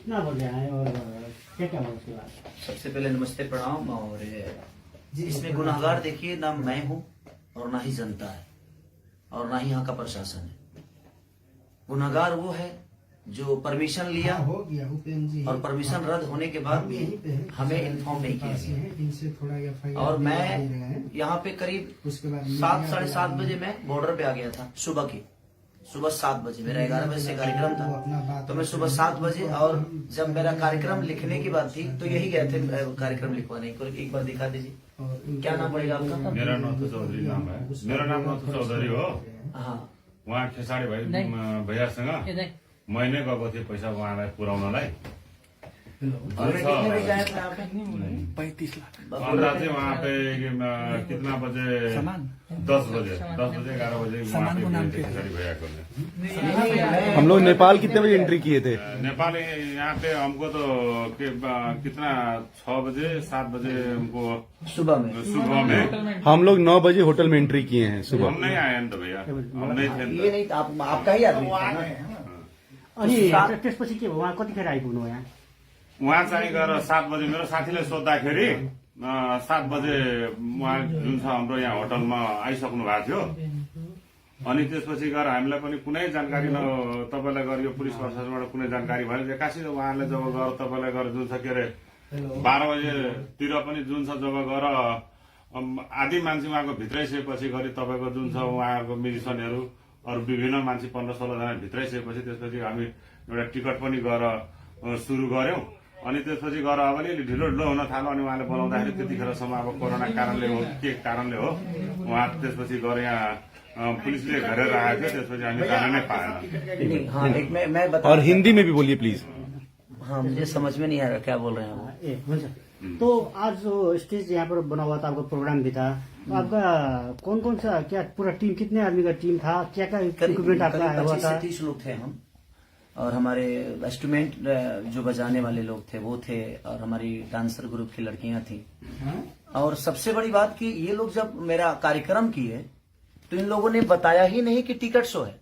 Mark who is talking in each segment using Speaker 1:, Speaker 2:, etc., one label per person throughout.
Speaker 1: कितना बजे आए और क्या क्या हुआ उसके बाद?
Speaker 2: सबसे पहले नमस्ते प्रणाम। और इसमें गुनाहगार देखिए ना मैं हूं और ना ही जनता है और ना ही यहाँ का प्रशासन है। गुनाहगार वो है जो परमिशन लिया और परमिशन रद्द होने के बाद भी हमें इन्फॉर्म नहीं किया गया। और मैं यहाँ पे करीब 7 साढ़े 7 बजे मैं बॉर्डर पे आ गया था। सुबह 7 बजे मेरा 11 बजे से कार्यक्रम था, तो मैं सुबह 7 बजे, और जब मेरा कार्यक्रम लिखने की बात थी तो यही गए थे कार्यक्रम लिखवाने को। एक बार दिखा दीजिए, क्या नाम पड़ेगा आपका?
Speaker 3: मेरा नाम तो चौधरी नाम है। मेरा नाम तो चौधरी हो।
Speaker 2: हाँ,
Speaker 3: उहाँ खेसाडी भैयासँग महीने गएको थिएँ पैसा उहाँलाई पुर्याउनलाई।
Speaker 2: और कितने बजे आए थे आप?
Speaker 4: 35 लाख।
Speaker 3: 15 चाहिँ वहाँ पे कितना बजे? 10 बजे 11 बजे वहाँ पे खेसाडी भैया को।
Speaker 4: हम लोग नेपाल कितने बजे एंट्री किए थे?
Speaker 3: नेपाल यहाँ पे हमको तो कितना 6 बजे 7 बजे हमको
Speaker 2: सुबह में
Speaker 4: हम लोग 9 बजे होटल में एंट्री किए हैं सुबह।
Speaker 3: हम नहीं आए तो भैया, हम नहीं थे।
Speaker 2: ये नहीं आपका ही आदमी था ना?
Speaker 1: अनि त्यसपछि के भयो? उहाँ कतिखेर आइपुग्नु भयो यहाँ?
Speaker 3: उहाँ चाहिँ गएर 7 बजे मेरो साथीले सोद्धाखेरि 7 बजे उहाँ जुन छ हाम्रो यहाँ होटलमा आइसक्नु भएको थियो। अनि त्यसपछि गएर हामीलाई पनि कुनै जानकारी तपाईँलाई गएर यो पुलिस प्रशासनबाट कुनै जानकारी भएन। एक्कासी उहाँले जब गएर तपाईँलाई गएर जुन छ के अरे 12 बजेतिर पनि जुन छ जब गएर आधी मान्छे उहाँको भित्रै सकेपछि गरी तपाईँको जुन छ उहाँहरूको म्युजिसियनहरू अरू विभिन्न मान्छे 15-16 जना भित्रै सकेपछि त्यसपछि हामी एउटा टिकट पनि गएर सुरु गर्यौं। अनि त्यसपछि गएर अब अलिअलि ढिलो हुन थाल्यो। अनि उहाँले बोलाउँदाखेरि त्यतिखेरसम्म अब कोरोना कारणले हो के कारणले हो उहाँ त्यसपछि गएर यहाँ पुलिसले घेरेर आएको थियो। त्यसपछि हामी जान नै पाएन।
Speaker 2: हाँ, एक मैं बता।
Speaker 4: और हिंदी में भी बोलिए प्लीज।
Speaker 2: हाँ, मुझे समझ में नहीं आ रहा क्या बोल रहे हैं वो।
Speaker 1: हुन्छ। तो आज जो स्टेज यहाँ पर बना हुआ था, आपका प्रोग्राम भी था, तो आपका कौन कौन सा क्या पूरा टीम, कितने आदमी का टीम था, क्या क्या इक्विपमेंट आपका आया हुआ था?
Speaker 2: 25 से 30 लोग थे हम, और हमारे इंस्ट्रूमेंट जो बजाने वाले लोग थे वो थे, और हमारी डांसर ग्रुप की लड़कियां थी। और सबसे बड़ी बात कि ये लोग जब मेरा कार्यक्रम किए तो इन लोगों ने बताया ही नहीं कि टिकट शो है।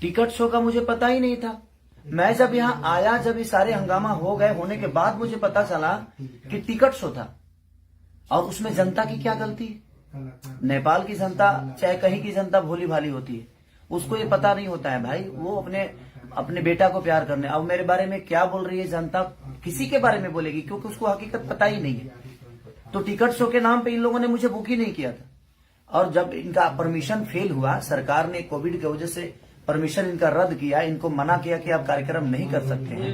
Speaker 2: टिकट शो का मुझे पता ही नहीं था। मैं जब यहाँ आया, जब ये सारे हंगामा हो गए होने के बाद मुझे पता चला कि टिकट शो था। और उसमें जनता की क्या गलती है? नेपाल की जनता चाहे कहीं की जनता भोली भाली होती है, उसको ये पता नहीं होता है भाई। वो अपने बेटा को प्यार करने, अब मेरे बारे में क्या बोल रही है जनता, किसी के बारे में बोलेगी, क्योंकि उसको हकीकत पता ही नहीं है। तो टिकट शो के नाम पे इन लोगों ने मुझे बुक ही नहीं किया था। और जब इनका परमिशन फेल हुआ, सरकार ने कोविड की वजह से परमिशन इनका रद्द किया, इनको मना किया कि आप कार्यक्रम नहीं कर सकते हैं।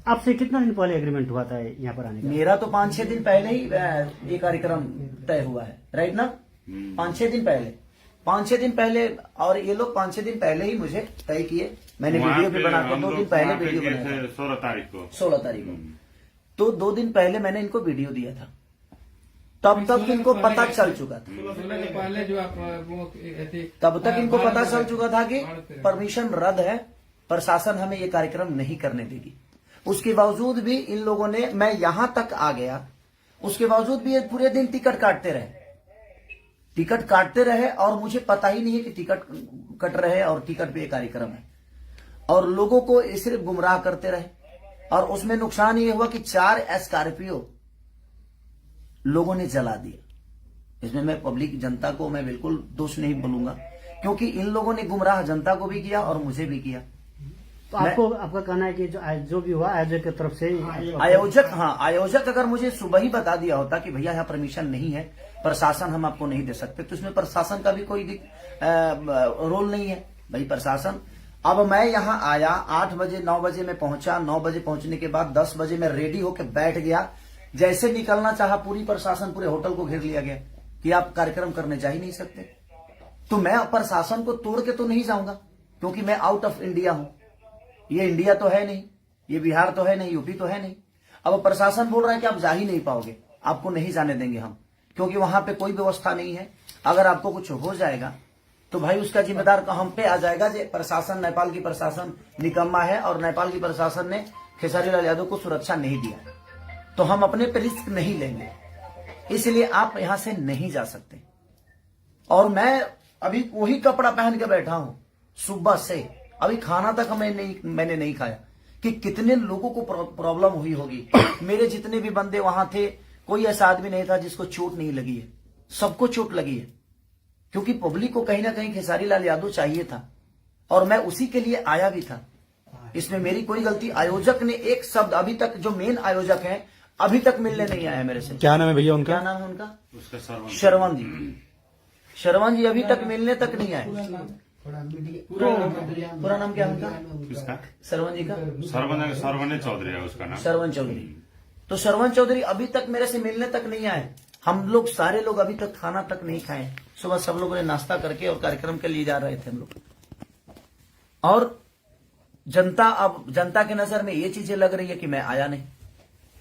Speaker 1: आपसे कितना दिन पहले एग्रीमेंट हुआ था यहाँ पर आने का?
Speaker 2: मेरा तो 5-6 दिन पहले ही ये कार्यक्रम तय हुआ है, राइट ना? 5-6 दिन पहले, 5-6 दिन पहले। और ये लोग 5-6 दिन पहले ही मुझे तय किए। मैंने वीडियो भी बना के 2 दिन पहले वीडियो बनाया,
Speaker 3: 16 तारीख को।
Speaker 2: तो 2 दिन पहले मैंने इनको वीडियो दिया था। तब तक इनको पता चल चुका था, कि परमिशन रद्द है, प्रशासन हमें ये कार्यक्रम नहीं करने देगी। उसके बावजूद भी इन लोगों ने, मैं यहां तक आ गया, उसके बावजूद भी ये पूरे दिन टिकट काटते रहे और मुझे पता ही नहीं है कि टिकट कट रहे और टिकट पे ये कार्यक्रम है। और लोगों को सिर्फ गुमराह करते रहे। और उसमें नुकसान ये हुआ कि 4 स्कॉर्पियो लोगों ने जला दिया। इसमें मैं पब्लिक जनता को मैं बिल्कुल दोष नहीं बोलूंगा, क्योंकि इन लोगों ने गुमराह जनता को भी किया और मुझे भी किया।
Speaker 1: तो आपका कहना है कि जो भी हुआ आयोजक की तरफ से,
Speaker 2: आयोजक अगर मुझे सुबह ही बता दिया होता कि भैया यहाँ परमिशन नहीं है, प्रशासन हम आपको नहीं दे सकते, तो इसमें प्रशासन का भी कोई रोल नहीं है भाई। प्रशासन, अब मैं यहाँ आया 8 बजे 9 बजे में पहुंचा। 9 बजे पहुंचने के बाद 10 बजे में रेडी होकर बैठ गया। जैसे निकलना चाहा, पूरी प्रशासन पूरे होटल को घेर लिया गया कि आप कार्यक्रम करने जा ही नहीं सकते। तो मैं प्रशासन को तोड़ के तो नहीं जाऊंगा, क्योंकि मैं आउट ऑफ इंडिया हूं। ये इंडिया तो है नहीं, ये बिहार तो है नहीं, यूपी तो है नहीं। अब प्रशासन बोल रहा है कि आप जा ही नहीं पाओगे, आपको नहीं जाने देंगे हम, क्योंकि वहां पे कोई व्यवस्था नहीं है। अगर आपको कुछ हो जाएगा तो भाई उसका जिम्मेदार हम पे आ जाएगा। जो प्रशासन, नेपाल की प्रशासन निकम्मा है, और नेपाल की प्रशासन ने खेसारी लाल यादव को सुरक्षा नहीं दिया, तो हम अपने पे रिस्क नहीं लेंगे। इसलिए आप यहां से नहीं जा सकते। और मैं अभी वही कपड़ा पहन के बैठा हूं सुबह से, अभी खाना तक मैंने नहीं खाया। कि कितने लोगों को प्रॉब्लम हुई होगी। मेरे जितने भी बंदे वहां थे, कोई ऐसा आदमी नहीं था जिसको चोट नहीं लगी है, सबको चोट लगी है, क्योंकि पब्लिक को कहीं ना कहीं खेसारी लाल यादव चाहिए था और मैं उसी के लिए आया भी था। इसमें मेरी कोई गलती, आयोजक ने एक शब्द अभी तक, जो मेन आयोजक है, अभी तक मिलने नहीं आया मेरे से।
Speaker 4: क्या नाम है भैया उनका?
Speaker 2: क्या नाम है उनका?
Speaker 3: उसका
Speaker 2: श्रवण जी। श्रवण जी अभी तक मिलने तक नहीं आए। पूरा नाम क्या है उनका?
Speaker 3: किसका?
Speaker 2: श्रवण जी का?
Speaker 3: सरवने चौधरी है उसका नाम।
Speaker 2: श्रवण चौधरी। तो श्रवण चौधरी अभी तक मेरे से मिलने तक नहीं आए। हम लोग सारे लोग अभी तक खाना तक नहीं खाए। सुबह सब लोगों ने नाश्ता करके और कार्यक्रम के लिए जा रहे थे हम लोग। और जनता, अब जनता की नजर में ये चीजें लग रही है कि मैं आया नहीं।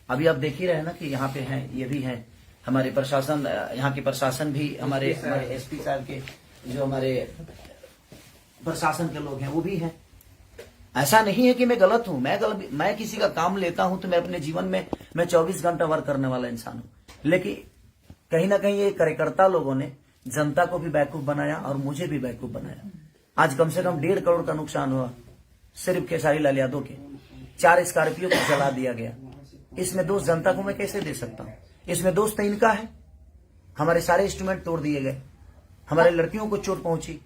Speaker 2: अभी आप देख ही रहे हैं ना कि यहाँ पे हैं, ये भी हैं हमारे प्रशासन, यहाँ के प्रशासन भी, हमारे एसपी साहब के, जो हमारे प्रशासन के लोग हैं वो भी हैं। ऐसा नहीं है कि मैं गलत हूं। मैं किसी का काम लेता हूं तो मैं अपने जीवन में मैं 24 घंटा वर्क करने वाला इंसान हूं। लेकिन कहीं ना कहीं ये कार्यकर्ता लोगों ने जनता को भी बेवकूफ बनाया और मुझे भी बेवकूफ बनाया। आज कम से कम 1.5 करोड़ का नुकसान हुआ सिर्फ खेसारी लाल यादव के। 4 स्कॉर्पियो को जला दिया गया। इसमें दोष जनता को मैं कैसे दे सकता हूं? इसमें दोष तो इनका है। हमारे सारे इंस्ट्रूमेंट तोड़ दिए गए, हमारे लड़कियों को चोट पहुंची,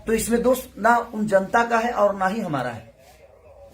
Speaker 2: तो इसमें दोष ना उन जनता का है और ना ही हमारा है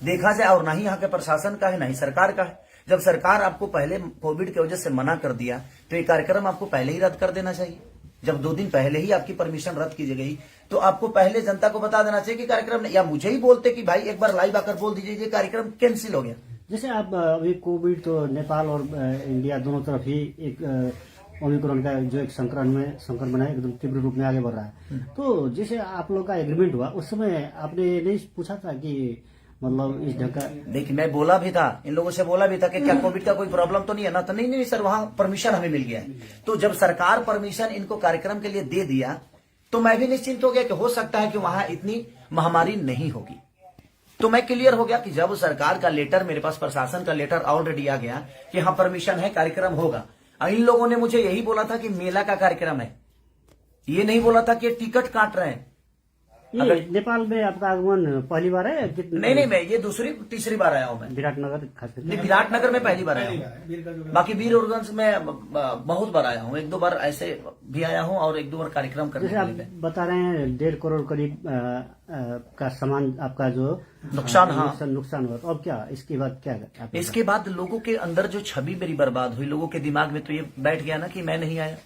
Speaker 2: देखा जाए, और ना ही यहाँ के प्रशासन का है, ना ही सरकार का है। जब सरकार आपको पहले कोविड की वजह से मना कर दिया तो ये कार्यक्रम आपको पहले ही रद्द कर देना चाहिए। जब 2 दिन पहले ही आपकी परमिशन रद्द की गई तो आपको पहले जनता को बता देना चाहिए कि कार्यक्रम, या मुझे ही बोलते कि भाई एक बार लाइव आकर बोल दीजिए ये कार्यक्रम कैंसिल हो गया।
Speaker 1: जैसे आप अभी कोविड तो नेपाल और इंडिया दोनों तरफ ही एक ओमिक्रॉन का जो एक संक्रमण है एकदम तीव्र रूप में आगे बढ़ रहा है। तो जैसे आप लोग का एग्रीमेंट हुआ उस समय आपने नहीं पूछा था कि मतलब इस ढंग का?
Speaker 2: देखिए मैं बोला भी था, इन लोगों से बोला भी था कि क्या कोविड का कोई प्रॉब्लम तो नहीं है ना? तो नहीं सर, वहां परमिशन हमें मिल गया है। तो जब सरकार परमिशन इनको कार्यक्रम के लिए दे दिया तो मैं भी निश्चिंत हो गया कि हो सकता है कि वहां इतनी महामारी नहीं होगी। तो मैं क्लियर हो गया कि जब सरकार का लेटर, मेरे पास प्रशासन का लेटर ऑलरेडी आ गया कि हाँ परमिशन है, कार्यक्रम होगा। इन लोगों ने मुझे यही बोला था कि मेला का कार्यक्रम है, ये नहीं बोला था कि टिकट काट रहे हैं।
Speaker 1: ये नेपाल में आपका आगमन पहली बार है?
Speaker 2: नहीं, मैं ये तीसरी बार आया हूँ। मैं
Speaker 1: विराटनगर खास करके?
Speaker 2: नहीं, विराटनगर में पहली बार आया हूँ। बाकी वीरगंज में बहुत बार आया हूँ। 1-2 बार ऐसे भी आया हूँ और 1-2 बार कार्यक्रम करने
Speaker 1: जैसे आप बता रहे हैं 1.5 करोड़ करीब का सामान आपका जो
Speaker 2: नुकसान, हाँ
Speaker 1: नुकसान हुआ, तो अब क्या इसके बाद क्या?
Speaker 2: इसके बाद लोगों के अंदर जो छवि मेरी बर्बाद हुई, लोगों के दिमाग में तो ये बैठ गया ना कि मैं नहीं आया।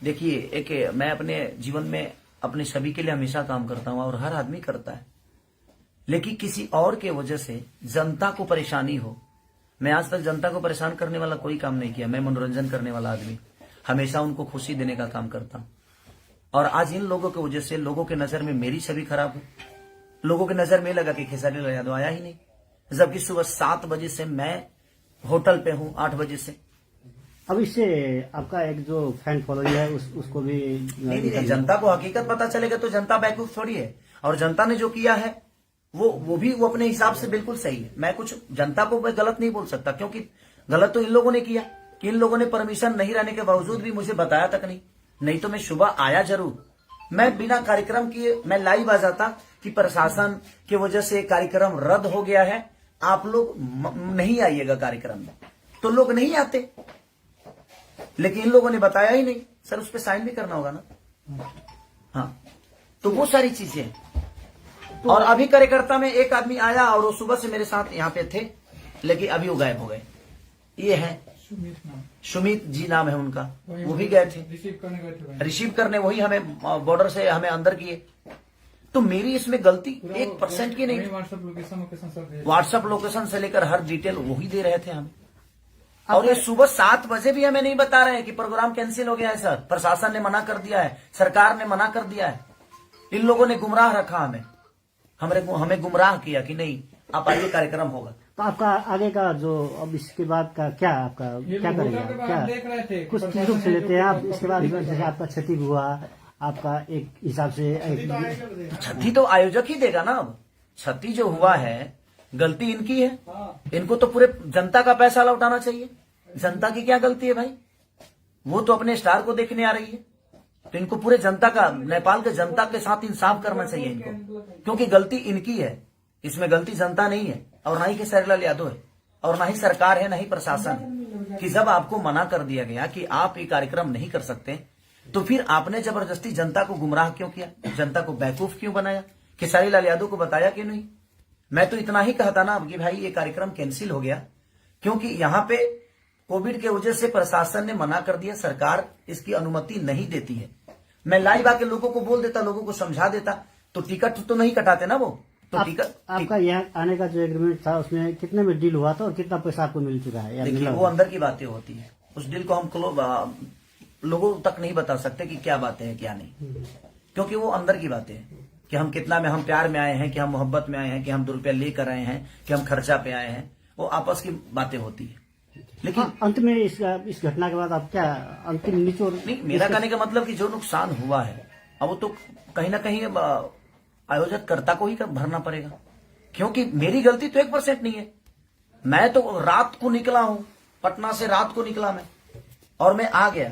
Speaker 2: देखिए मैं अपने जीवन में अपने सभी के लिए हमेशा काम करता हूं और हर आदमी करता है, लेकिन किसी और के वजह से जनता को परेशानी हो। मैं आज तक जनता को परेशान करने वाला कोई काम नहीं किया। मैं मनोरंजन करने वाला आदमी, हमेशा उनको खुशी देने का काम करता हूं। और आज इन लोगों की वजह से लोगों के नजर में मेरी छवि खराब हुई। लोगों के नजर में लगा कि खेसारी लाल यादव आया ही नहीं, जबकि सुबह 7 बजे से मैं होटल पे हूं, 8 बजे से।
Speaker 1: अब इससे आपका एक जो फैन फॉलोइंग है उसको भी
Speaker 2: नहीं, जनता को हकीकत पता चलेगा तो जनता बेवकूफ थोड़ी है। और जनता ने जो किया है वो अपने हिसाब से बिल्कुल सही है। मैं कुछ जनता को मैं गलत नहीं बोल सकता, क्योंकि गलत तो इन लोगों ने किया कि इन लोगों ने परमिशन नहीं रहने के बावजूद भी मुझे बताया तक नहीं तो मैं सुबह आया जरूर। मैं बिना कार्यक्रम किए मैं लाइव आ जाता कि प्रशासन की वजह से कार्यक्रम रद्द हो गया है, आप लोग नहीं आइएगा कार्यक्रम में, तो लोग नहीं आते। लेकिन इन लोगों ने बताया ही नहीं। सर उस पर साइन भी करना होगा ना? हाँ, तो वो सारी चीजें। तो और अभी कार्यकर्ता में एक आदमी आया और वो सुबह से मेरे साथ यहाँ पे थे, लेकिन अभी वो गायब हो गए। ये है सुमित जी नाम है उनका, वो भी गए थे रिसीव करने, वही हमें बॉर्डर से हमें अंदर किए। तो मेरी इसमें गलती 1% की नहीं। व्हाट्सएप लोकेशन से लेकर हर डिटेल वही दे रहे थे हमें। और ये सुबह 7 बजे भी हमें नहीं बता रहे हैं कि प्रोग्राम कैंसिल हो गया है सर, प्रशासन ने मना कर दिया है, सरकार ने मना कर दिया है। इन लोगों ने गुमराह रखा हमें गुमराह किया कि नहीं आप आइए कार्यक्रम होगा।
Speaker 1: तो आपका आगे का जो अब इसके बाद का क्या, आपका क्या करेगा? क्या कुछ चीजों से लेते हैं आप? इसके बाद जैसे आपका क्षति हुआ, आपका एक हिसाब से
Speaker 2: क्षति तो आयोजक ही देगा ना। अब क्षति जो हुआ है गलती इनकी है, इनको तो पूरे जनता का पैसा लौटाना चाहिए। जनता की क्या गलती है भाई? वो तो अपने स्टार को देखने आ रही है, तो इनको पूरे जनता का, नेपाल के जनता के साथ इंसाफ करना चाहिए इनको, क्योंकि गलती इनकी है, इसमें गलती जनता नहीं है। और ना ही खेसारी लाल यादव है, और ना ही सरकार है, ना ही प्रशासन है, कि जब आपको मना कर दिया गया कि आप ये कार्यक्रम नहीं कर सकते, तो फिर आपने जबरदस्ती जनता को गुमराह क्यों किया, जनता को बेवकूफ क्यों बनाया, खेसारी लाल यादव को बताया क्यों नहीं। मैं तो इतना ही कहता ना कि भाई ये कार्यक्रम कैंसिल हो गया, क्योंकि यहां पे कोविड के वजह से प्रशासन ने मना कर दिया, सरकार इसकी अनुमति नहीं देती है। मैं लाइव आके लोगों को बोल देता, लोगों को समझा देता, तो टिकट तो नहीं कटाते ना वो। तो टिकट
Speaker 1: आपका यहाँ आने का जो एग्रीमेंट था उसमें कितने में डील हुआ था और कितना पैसा आपको मिल चुका है या
Speaker 2: देखिए,
Speaker 1: मिला
Speaker 2: वो
Speaker 1: हुआ?
Speaker 2: अंदर की बातें होती है, उस डील को हम लोगों तक नहीं बता सकते कि क्या बातें हैं क्या नहीं, क्योंकि वो अंदर की बातें हैं कि हम कितना में, हम प्यार में आए हैं, कि हम मोहब्बत में आए हैं, कि हम 2 रुपया लेकर आए हैं, कि हम खर्चा पे आए हैं, वो आपस की बातें होती है। लेकिन
Speaker 1: अंत में इस घटना के बाद आप क्या अंतिम निचोड़?
Speaker 2: नहीं, मेरा कहने का मतलब कि जो नुकसान हुआ है अब वो तो कहीं ना कहीं आयोजक कर्ता को ही भरना पड़ेगा, क्योंकि मेरी गलती तो 1% नहीं है। मैं तो रात को निकला हूं, पटना से रात को निकला मैं, और मैं आ गया,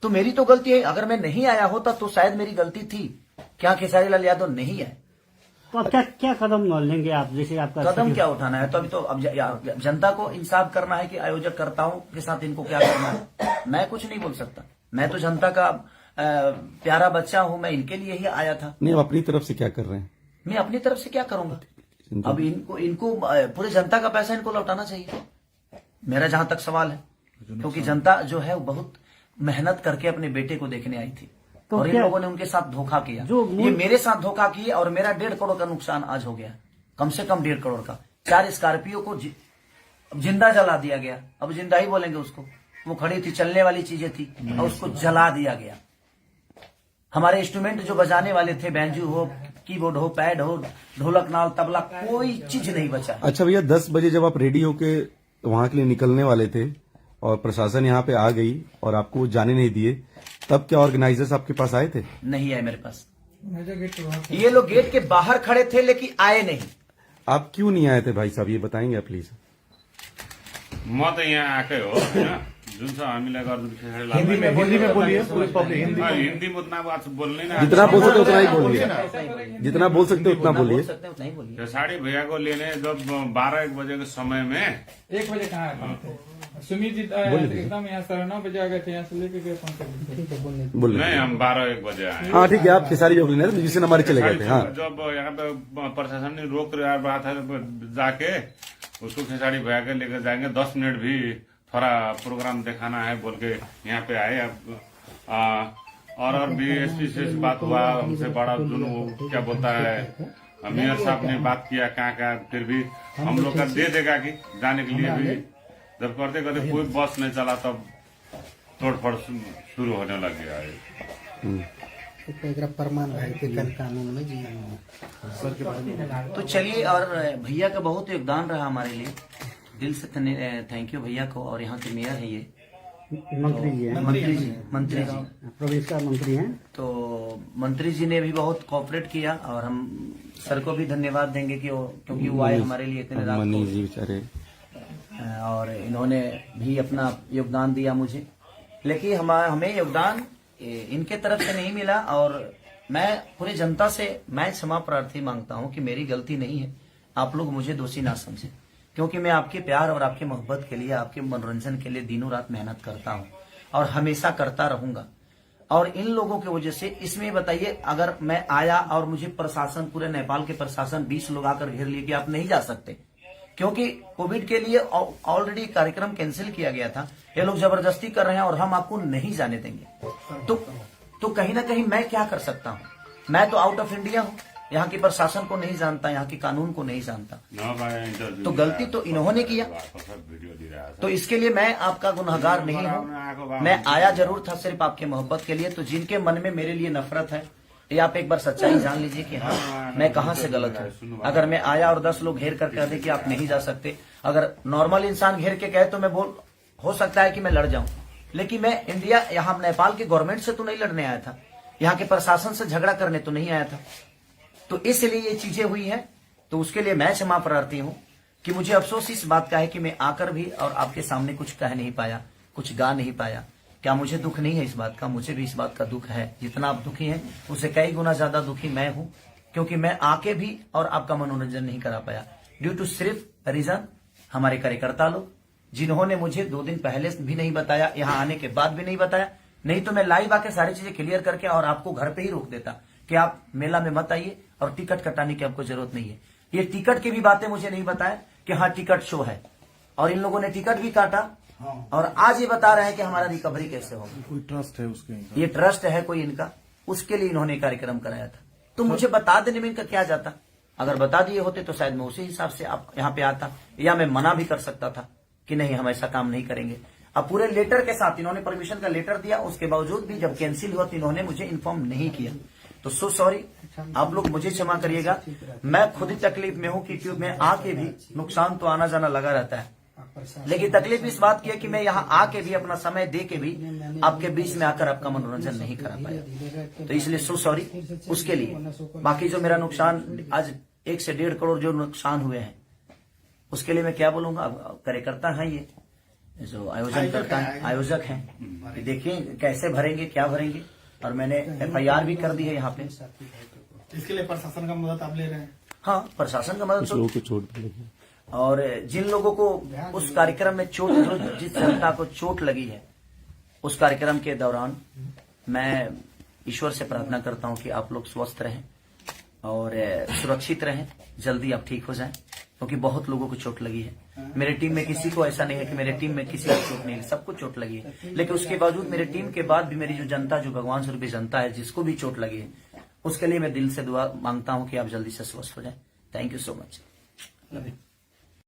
Speaker 2: तो मेरी तो गलती है। अगर मैं नहीं आया होता तो शायद मेरी गलती थी, क्या खेसारी लाल यादव नहीं है।
Speaker 1: तो अब क्या कदम लेंगे आप? जैसे आपका
Speaker 2: कदम क्या उठाना है, तो अभी तो अब जनता को इंसाफ करना है कि आयोजक कर्ताओं के साथ इनको क्या करना है। मैं कुछ नहीं बोल सकता, मैं तो जनता का प्यारा बच्चा हूं, मैं इनके लिए ही आया था।
Speaker 4: नहीं, आप अपनी तरफ से क्या कर रहे हैं?
Speaker 2: मैं अपनी तरफ से क्या करूंगा, अब इनको पूरे जनता का पैसा इनको लौटाना चाहिए, मेरा जहां तक सवाल है, क्योंकि जनता जो है वो बहुत मेहनत करके अपने बेटे को देखने आई थी,
Speaker 1: तो
Speaker 2: और इन लोगों ने उनके साथ धोखा किया। ये मेरे साथ धोखा किए और मेरा 1.5 करोड़ का नुकसान आज हो गया, कम से कम 1.5 करोड़ का। 4 स्कॉर्पियो को जिंदा जला दिया गया, अब जिंदा ही बोलेंगे उसको, वो खड़ी थी, चलने वाली चीजें थी, और उसको जला दिया गया। हमारे इंस्ट्रूमेंट जो बजाने वाले थे, बैंजू हो, कीबोर्ड हो, पैड हो, ढोलक, नाल, तबला, कोई चीज नहीं बचा।
Speaker 4: अच्छा भैया, 10 बजे जब आप रेडी होके वहां के लिए निकलने वाले थे और प्रशासन यहाँ पे आ गई और आपको जाने नहीं दिए, तब क्या ऑर्गेनाइजर्स आपके पास आए थे?
Speaker 2: नहीं आए मेरे पास, ये लोग गेट के बाहर खड़े थे लेकिन आए नहीं।
Speaker 4: आप क्यों नहीं आए थे भाई साहब, ये बताएंगे आप प्लीज?
Speaker 3: म त यहाँ आएकै हो होइन, जुन छ हामीलाई गर्दा खेसारी लाल
Speaker 5: हिंदी में बोलिए, पूरी पब्लिक हिंदी।
Speaker 3: हिंदी में उतना बात बोल्ने ना,
Speaker 4: जितना बोल सकते उतना ही बोलिए, जितना बोल सकते उतना बोलिए।
Speaker 2: नहीं बोलिए।
Speaker 3: खेसारी भैया को लेने जब 12-1 बजे के समय में
Speaker 5: 1 बजे कहाँ आए थे? सुमित जी एकदम यहाँ 9:30 बजे आ गए थे, यहाँ से लेके गए पहुंचे।
Speaker 4: बोलिए।
Speaker 3: नहीं, हम 12-1 बजे आए।
Speaker 4: हाँ ठीक है, आप खेसारी जो लेने थे जिससे हमारे चले गए थे। हाँ,
Speaker 3: जब यहाँ पे प्रशासन ने रोक रहा था जाके उसको खेसारी भैया के लेकर जाएंगे, 10 मिनट भी थोड़ा प्रोग्राम दिखाना है बोल के यहाँ पे आए। और भी एसपी से बात हुआ, हमसे बड़ा जुनू क्या बोलता है, मेयर साहब ने बात किया कहाँ, फिर भी हम लोग का दे देगा कि जाने के लिए भी, जब करते करते कोई बस नहीं चला तब तोड़फोड़ शुरू होने लग गया है।
Speaker 1: प्रमाण है कि कानून में जी।
Speaker 2: तो चलिए, और भैया का बहुत योगदान रहा हमारे लिए, दिल से थैंक यू भैया को। और यहाँ के मेयर है ये
Speaker 1: मंत्री जी हैं,
Speaker 2: मंत्री जी
Speaker 1: प्रोविंस का मंत्री हैं।
Speaker 2: तो मंत्री जी ने भी बहुत कोऑपरेट किया, और हम सर को भी धन्यवाद देंगे कि क्योंकि वो आए हमारे लिए इतने रात
Speaker 4: मनीष जी बेचारे,
Speaker 2: और इन्होंने भी अपना योगदान दिया मुझे। लेकिन हमें योगदान इनके तरफ से नहीं मिला, और मैं पूरी जनता से मैं क्षमा प्रार्थी मांगता हूं कि मेरी गलती नहीं है, आप लोग मुझे दोषी ना समझें, क्योंकि मैं आपके प्यार और आपके मोहब्बत के लिए, आपके मनोरंजन के लिए दिनों रात मेहनत करता हूं और हमेशा करता रहूंगा। और इन लोगों की वजह से, इसमें बताइए, अगर मैं आया और मुझे प्रशासन, पूरे नेपाल के प्रशासन 20 लोग आकर घेर लिए कि आप नहीं जा सकते, क्योंकि कोविड के लिए ऑलरेडी कार्यक्रम कैंसिल किया गया था, ये लोग जबरदस्ती कर रहे हैं और हम आपको नहीं जाने देंगे, तो कहीं ना कहीं मैं क्या कर सकता हूं? मैं तो आउट ऑफ इंडिया हूं, यहाँ के प्रशासन को नहीं जानता, यहाँ के कानून को नहीं जानता, तो गलती तो इन्होंने किया। तो इसके लिए मैं आपका गुनहगार नहीं हूँ, मैं आया जरूर था सिर्फ आपके मोहब्बत के लिए। तो जिनके मन में मेरे लिए नफरत है, ये आप एक बार सच्चाई जान लीजिए कि हाँ, मैं कहाँ से गलत हूँ। अगर मैं आया और 10 लोग घेर कर कह दे कि आप नहीं जा सकते, अगर नॉर्मल इंसान घेर के कहे तो मैं हो सकता है कि मैं लड़ जाऊं, लेकिन मैं इंडिया, यहाँ नेपाल के गवर्नमेंट से तो नहीं लड़ने आया था, यहाँ के प्रशासन से झगड़ा करने तो नहीं आया था। तो इसलिए ये चीजें हुई हैं, तो उसके लिए मैं क्षमा प्रार्थी हूँ कि मुझे अफसोस इस बात का है कि मैं आकर भी और आपके सामने कुछ कह नहीं पाया, कुछ गा नहीं पाया। क्या मुझे दुख नहीं है इस बात का? मुझे भी इस बात का दुख है। जितना आप दुखी हैं उससे कई गुना ज्यादा दुखी मैं हूँ, क्योंकि मैं आके भी और आपका मनोरंजन नहीं करा पाया। ड्यू टू सिर्फ रीजन हमारे कार्यकर्ता लोग, जिन्होंने मुझे 2 दिन पहले भी नहीं बताया, यहाँ आने के बाद भी नहीं बताया। नहीं तो मैं लाइव आके सारी चीजें क्लियर करके और आपको घर पे ही रोक देता कि आप मेला में मत आइए और टिकट कटाने की आपको जरूरत नहीं है। ये टिकट की भी बातें मुझे नहीं बताया कि हाँ टिकट शो है, और इन लोगों ने टिकट भी काटा और आज ये बता रहे हैं कि हमारा रिकवरी कैसे होगा।
Speaker 6: कोई ट्रस्ट है उसके,
Speaker 2: ये ट्रस्ट है कोई इनका, उसके लिए इन्होंने कार्यक्रम कराया था। तो मुझे बता देने में इनका क्या जाता? अगर बता दिए होते तो शायद मैं उसी हिसाब से आप यहाँ पे आता, या मैं मना भी कर सकता था कि नहीं हम ऐसा काम नहीं करेंगे। अब पूरे लेटर के साथ इन्होंने परमिशन का लेटर दिया, उसके बावजूद भी जब कैंसिल हुआ तो इन्होंने मुझे इन्फॉर्म नहीं किया। तो सो सॉरी, आप लोग मुझे क्षमा करिएगा। मैं खुद ही तकलीफ में हूँ कि ट्यूब में आके भी नुकसान तो आना जाना लगा रहता है, लेकिन तकलीफ इस बात की है कि मैं यहाँ आके भी अपना समय दे के भी आपके बीच में आकर आपका मनोरंजन नहीं करा पाया। तो इसलिए सो सॉरी उसके लिए। बाकी जो मेरा नुकसान आज 1 से 1.5 करोड़ जो नुकसान हुए हैं उसके लिए मैं क्या बोलूंगा। अब कार्यकर्ता हैं ये जो आयोजन करता है, आयोजक हैं, कि देखिए कैसे भरेंगे क्या भरेंगे। और मैंने FIR भी कर दी है यहाँ पे।
Speaker 6: इसके लिए प्रशासन का मदद आप ले रहे हैं?
Speaker 2: हाँ, प्रशासन का मदद
Speaker 4: कुछ
Speaker 2: तो,
Speaker 4: लोगों को चोट भी लगी।
Speaker 2: और जिन लोगों को उस कार्यक्रम में चोट, जिस जनता को चोट लगी है उस कार्यक्रम के दौरान, मैं ईश्वर से प्रार्थना करता हूं कि आप लोग स्वस्थ रहें और सुरक्षित रहें, जल्दी आप ठीक हो जाएं, क्योंकि बहुत लोगों को चोट लगी है। मेरे टीम में किसी को ऐसा नहीं है कि मेरे टीम में किसी को चोट नहीं है, सबको चोट लगी है। लेकिन उसके बावजूद मेरे टीम के बाद भी मेरी जो जनता, जो भगवान स्वरूपी जनता है, जिसको भी चोट लगी है, उसके लिए मैं दिल से दुआ मांगता हूं कि आप जल्दी से स्वस्थ हो जाएं। Thank you so much.